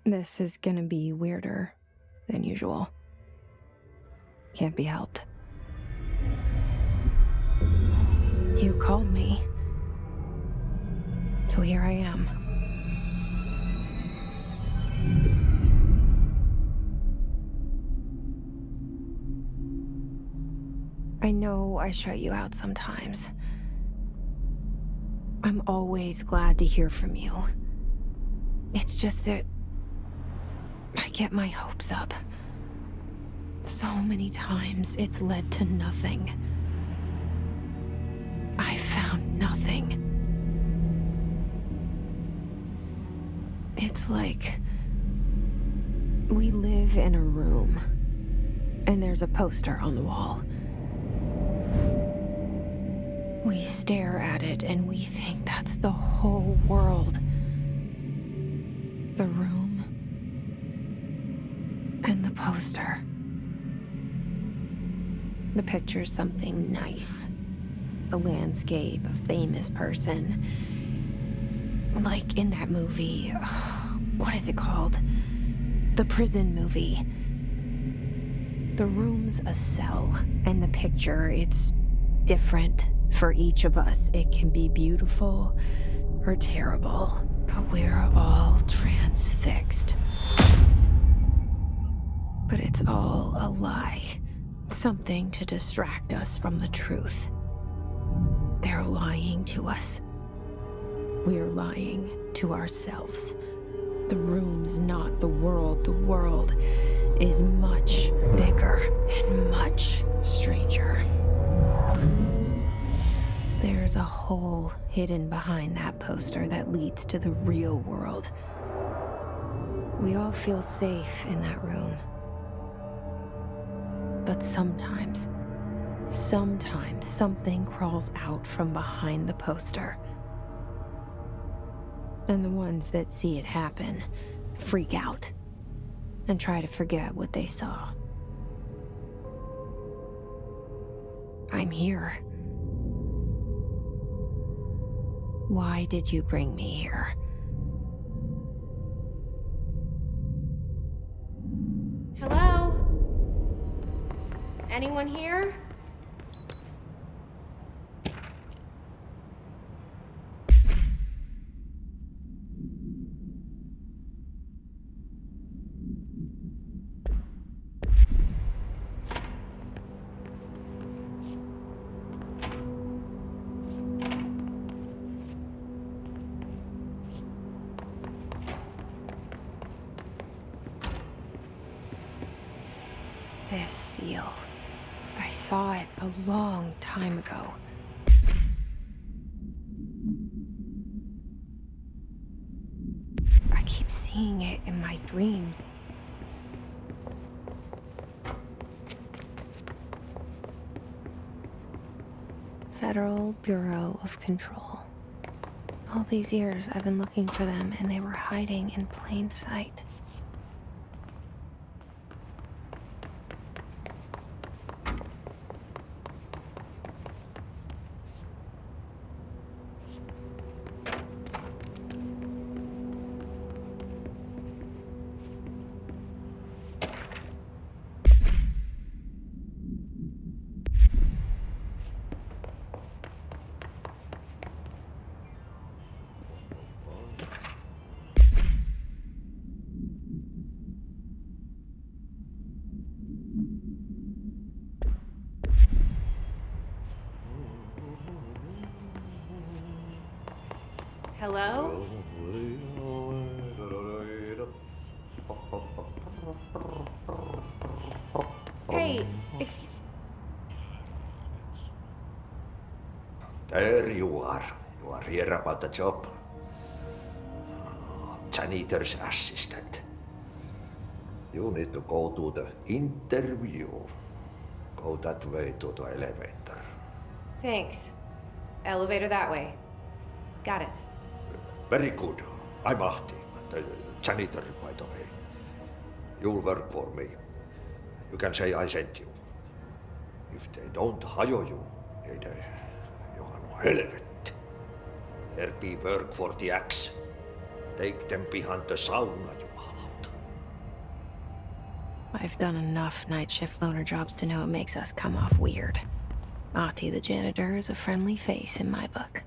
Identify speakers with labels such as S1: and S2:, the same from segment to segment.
S1: This is gonna be weirder than usual. Can't be helped. You called me. So here I am. I know I shut you out sometimes. I'm always glad to hear from you. It's just that I get my hopes up. So many times it's led to nothing. I found nothing. It's like we live in a room, and there's a poster on the wall. We stare at it and we think that's the whole world. The room and the poster. The picture's something nice. A landscape, a famous person. Like in that movie, what is it called? The prison movie. The room's a cell, and the picture, it's different for each of us. It can be beautiful or terrible, but we're all transfixed. But it's all a lie. Something to distract us from the truth. They're lying to us. We're lying to ourselves. The room's not the world. The world is much bigger and much stranger. There's a hole hidden behind that poster that leads to the real world. We all feel safe in that room. But sometimes something crawls out from behind the poster. And the ones that see it happen freak out and try to forget what they saw. I'm here. Why did you bring me here?
S2: Hello? Anyone here?
S1: This seal. I saw it a long time ago. I keep seeing it in my dreams. Federal Bureau of Control. All these years I've been looking for them, and they were hiding in plain sight.
S2: Hello? Hey, excuse...
S3: There you are. You are here about the job. Janitor's assistant. You need to go to the interview. Go that way to the elevator.
S2: Thanks. Elevator that way. Got it.
S3: Very good. I'm Ahti, the janitor, by the way. You'll work for me. You can say I sent you. If they don't hire you, niin Johan on helvet. There be work for the axe. Take them behind the sauna, jumalauta.
S1: I've done enough night shift loner jobs to know it makes us come off weird. Ahti the janitor is a friendly face in my book.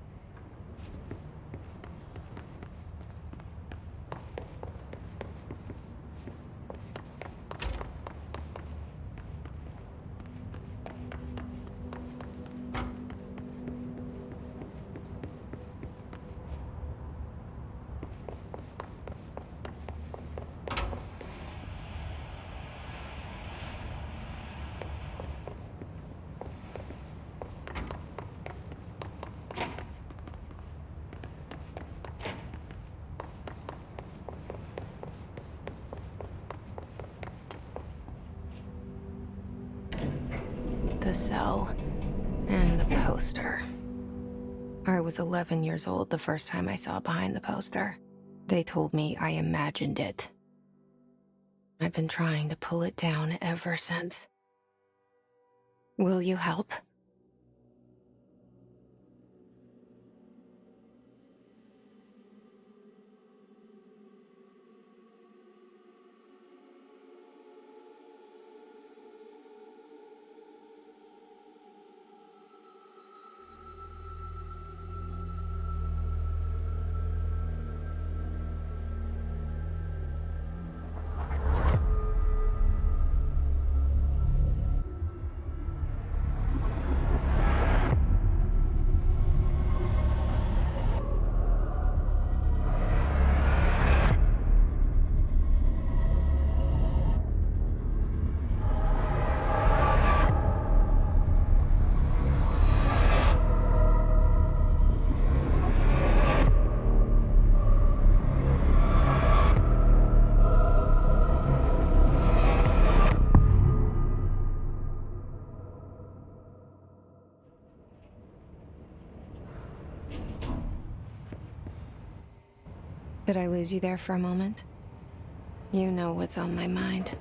S1: The cell and the poster. I was 11 years old the first time I saw behind the poster. They told me I imagined it. I've been trying to pull it down ever since. Will you help? Did I lose you there for a moment? You know what's on my mind.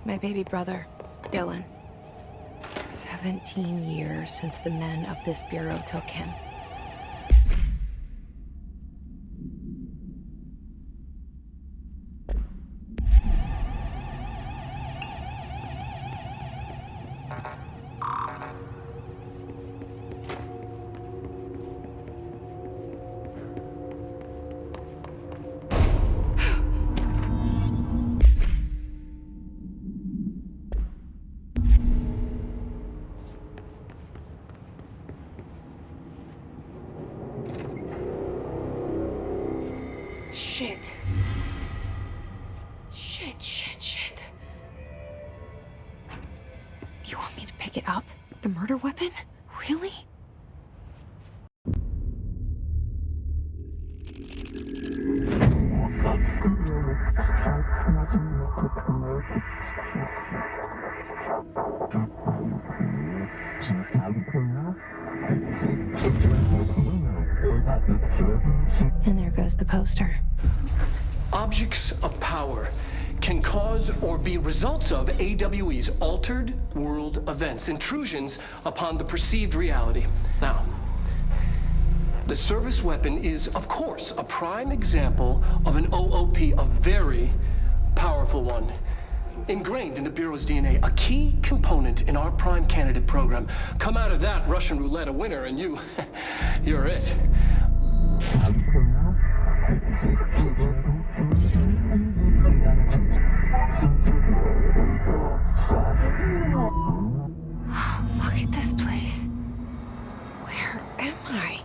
S1: My baby brother, Dylan. 17 years since the men of this bureau took him. Shit. Shit. You want me to pick it up? The murder weapon? Really? And there goes the poster.
S4: Objects of power can cause or be results of AWE's altered world events, intrusions upon the perceived reality. Now, the service weapon is, of course, a prime example of an OOP, a very powerful one. Ingrained in the Bureau's DNA, a key component in our prime candidate program. Come out of that Russian roulette a winner and you're it.
S1: Look at this place. Where am I?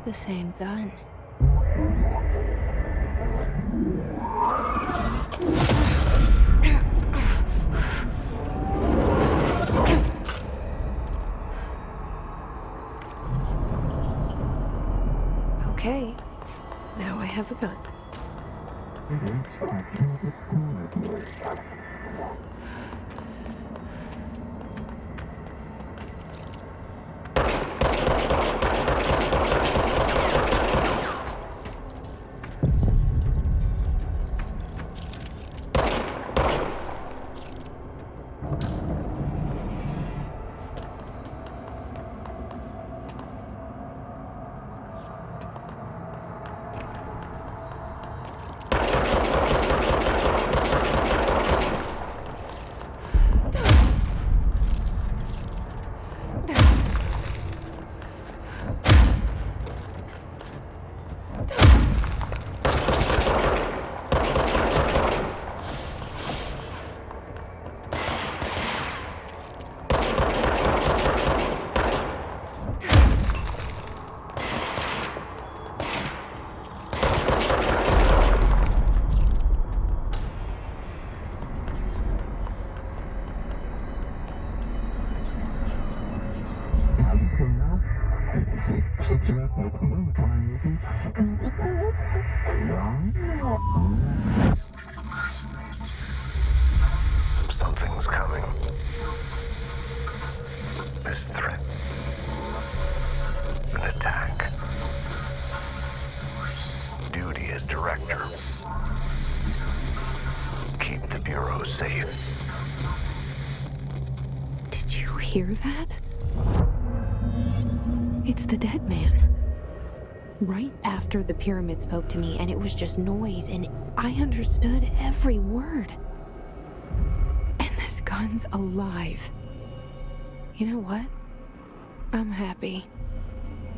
S1: The same gun. Okay, now I have a gun.
S5: Something's coming. This threat. An attack. Duty as director. Keep the Bureau safe.
S1: Did you hear that? It's the dead man. Right after the pyramid spoke to me, and it was just noise, and I understood every word. And this gun's alive. You know what? I'm happy.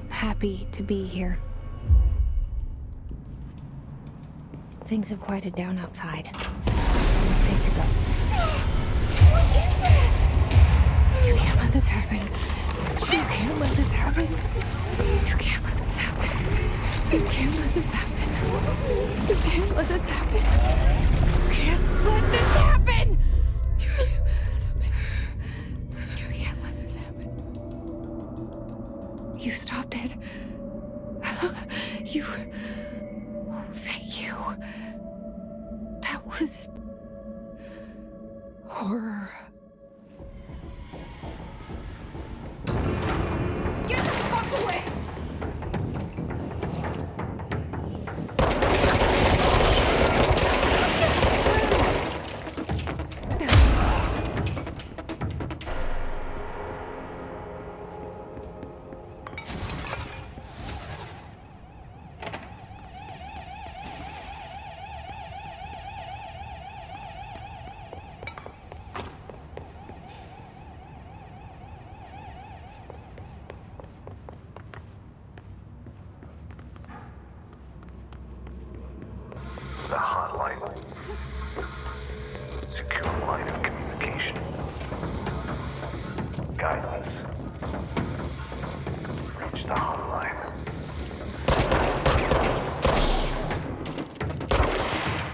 S1: Happy to be here. Things have quieted down outside. It's safe to go.
S2: What is that?
S1: You can't let this happen. You can't let this happen. You can't let this happen. You can't let this happen. You can't let this happen. You can't let this happen. You can't let this happen. You can't let this happen. You stopped it. You... Oh, thank you. That was... horror.
S2: Get the fuck away!
S5: The hotline. Secure line of communication. Guidance. Reach the hotline.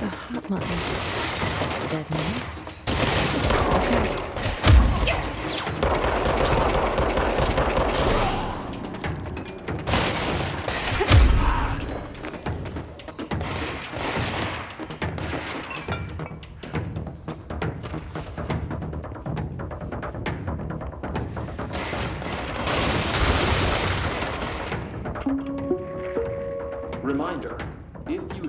S1: The hotline. Dead man? Okay.
S6: Reminder, if you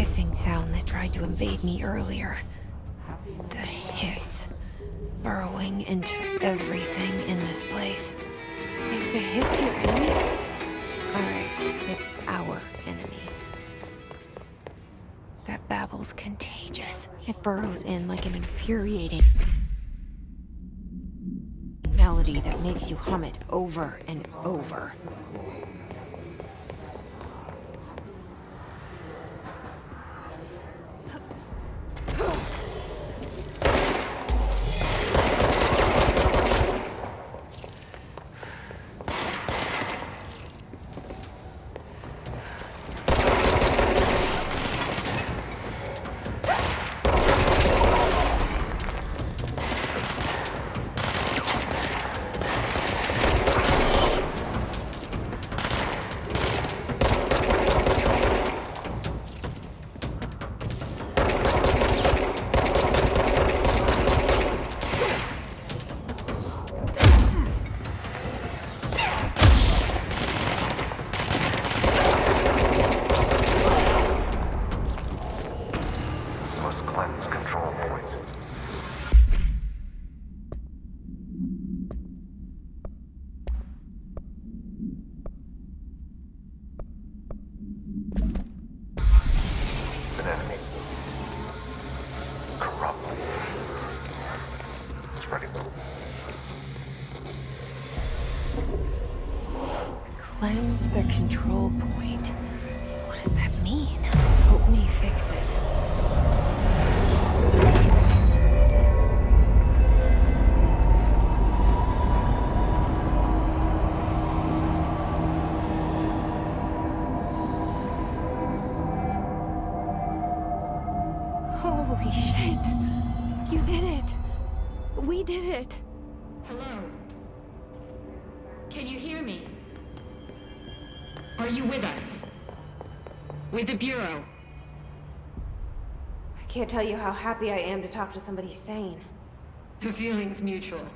S1: Hissing sound that tried to invade me earlier. The hiss burrowing into everything in this place. Is the hiss your enemy? Alright, it's our enemy. That babble's contagious. It burrows in like an infuriating melody that makes you hum it over and over. Cleanse the control point. What does that mean? Help me fix it. Holy shit! You did it! We did it!
S7: Hello? Can you hear me? Are you with us? With the Bureau?
S1: I can't tell you how happy I am to talk to somebody sane.
S7: The feeling's mutual.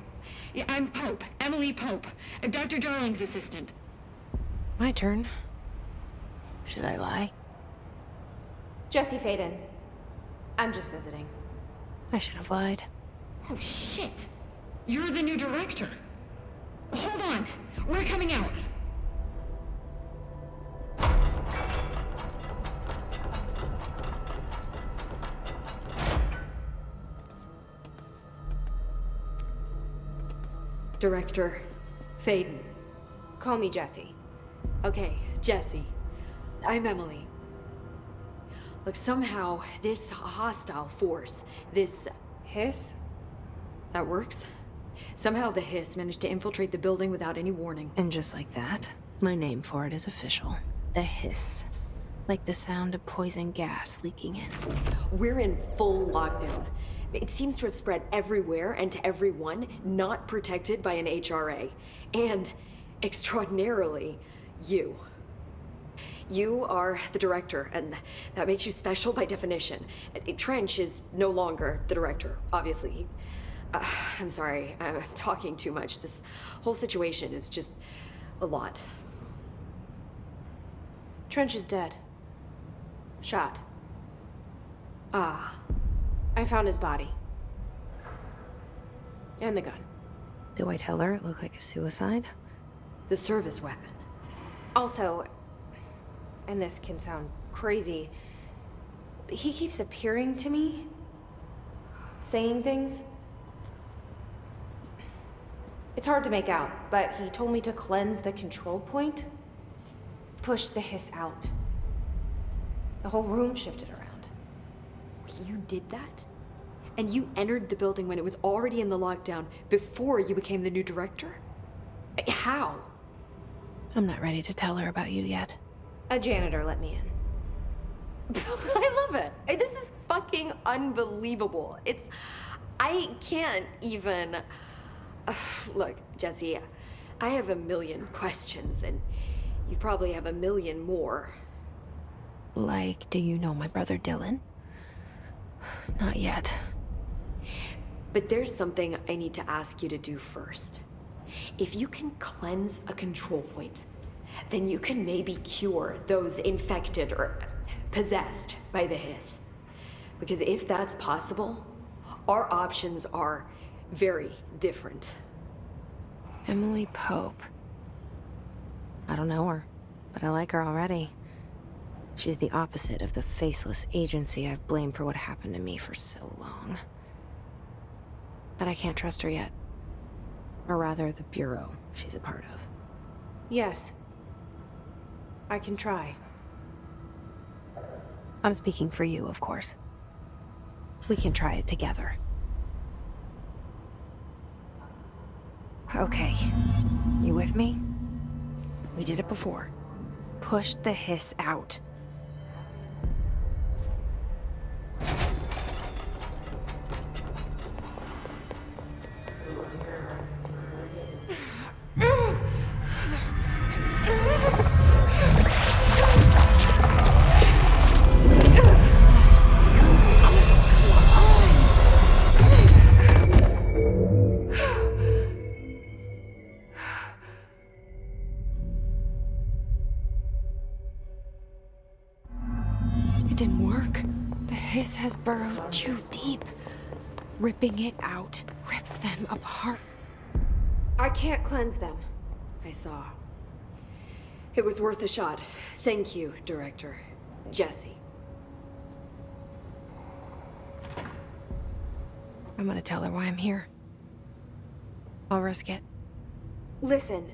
S7: Yeah, I'm Pope, Emily Pope, Dr. Darling's assistant.
S1: My turn. Should I lie? Jesse Faden. I'm just visiting. I should have lied.
S7: Oh, shit. You're the new director. Hold on. We're coming out.
S8: Director Faden.
S1: Call me Jesse.
S8: Okay, Jesse. I'm Emily. Look, somehow this hostile force, this...
S1: Hiss?
S8: That works? Somehow the hiss managed to infiltrate the building without any warning.
S1: And just like that, my name for it is official. The hiss. Like the sound of poison gas leaking in.
S8: We're in full lockdown. It seems to have spread everywhere and to everyone not protected by an HRA. And, extraordinarily, you. You are the director, and that makes you special by definition. Trench is no longer the director, obviously. I'm sorry, I'm talking too much. This whole situation is just a lot.
S1: Trench is dead. Shot.
S8: Ah.
S1: I found his body. And the gun. Do I tell her it looked like a suicide?
S8: The service weapon.
S1: Also, and this can sound crazy, but he keeps appearing to me, saying things. It's hard to make out, but he told me to cleanse the control point, push the hiss out. The whole room shifted around.
S8: You did that? And you entered the building when it was already in the lockdown before you became the new director? How?
S1: I'm not ready to tell her about you yet. A janitor let me in.
S8: I love it. This is fucking unbelievable. I can't even... Look, Jesse, I have a million questions, and you probably have a million more.
S1: Like, do you know my brother Dylan? Not yet.
S8: But there's something I need to ask you to do first. If you can cleanse a control point, then you can maybe cure those infected or possessed by the hiss. Because if that's possible, our options are very different.
S1: Emily Pope. I don't know her, but I like her already. She's the opposite of the faceless agency I've blamed for what happened to me for so long. But I can't trust her yet. Or rather, the Bureau she's a part of. Yes. I can try. I'm speaking for you, of course. We can try it together. Okay. You with me? We did it before. Push the hiss out. Has burrowed too deep. Ripping it out rips them apart. I can't cleanse them.
S8: I saw. It was worth a shot. Thank you, Director. Jesse.
S1: I'm gonna tell her why I'm here. I'll risk it. Listen.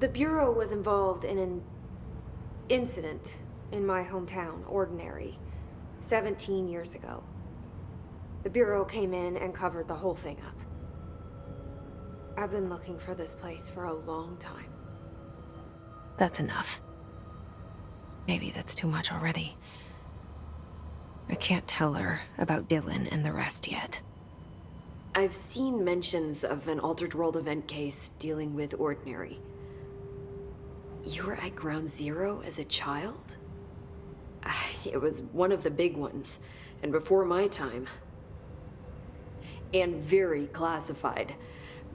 S1: The Bureau was involved in an incident in my hometown, Ordinary, 17 years ago. The Bureau came in and covered the whole thing up. I've been looking for this place for a long time. That's enough. Maybe that's too much already. I can't tell her about Dylan and the rest yet.
S8: I've seen mentions of an Altered World event case dealing with Ordinary. You were at Ground Zero as a child? It was one of the big ones, and before my time. And very classified.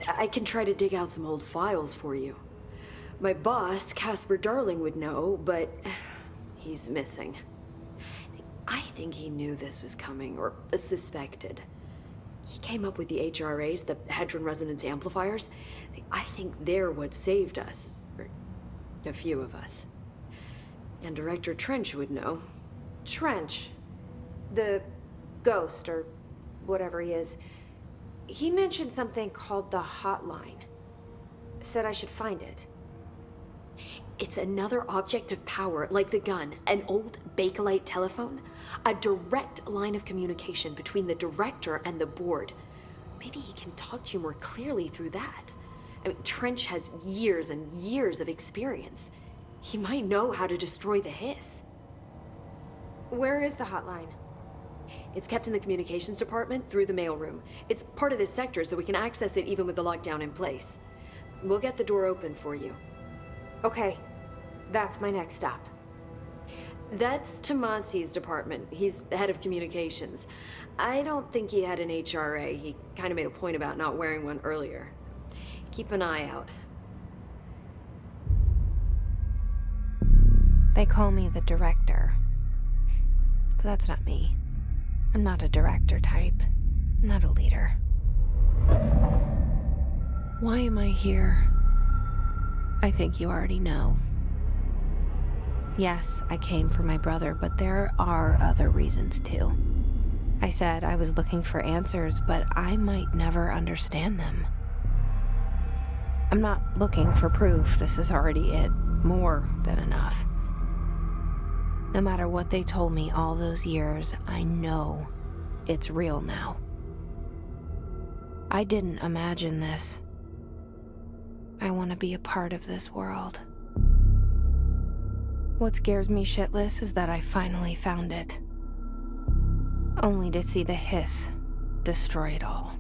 S8: I can try to dig out some old files for you. My boss, Casper Darling, would know, but he's missing. I think he knew this was coming, or suspected. He came up with the HRAs, the Hadron Resonance Amplifiers. I think they're what saved us. Or a few of us. And Director Trench would know.
S1: Trench? The ghost, or whatever he is. He mentioned something called the Hotline. Said I should find it.
S8: It's another object of power, like the gun, an old Bakelite telephone. A direct line of communication between the director and the board. Maybe he can talk to you more clearly through that. I mean, Trench has years and years of experience. He might know how to destroy the hiss.
S1: Where is the hotline?
S8: It's kept in the communications department through the mailroom. It's part of this sector, so we can access it even with the lockdown in place. We'll get the door open for you.
S1: Okay, that's my next stop.
S8: That's Tomasi's department. He's head of communications. I don't think he had an HRA. He kind of made a point about not wearing one earlier. Keep an eye out.
S1: They call me the director. But that's not me. I'm not a director type. I'm not a leader. Why am I here? I think you already know. Yes, I came for my brother, but there are other reasons too. I said I was looking for answers, but I might never understand them. I'm not looking for proof. This is already it. More than enough. No matter what they told me all those years, I know it's real now. I didn't imagine this. I want to be a part of this world. What scares me shitless is that I finally found it. Only to see the hiss destroy it all.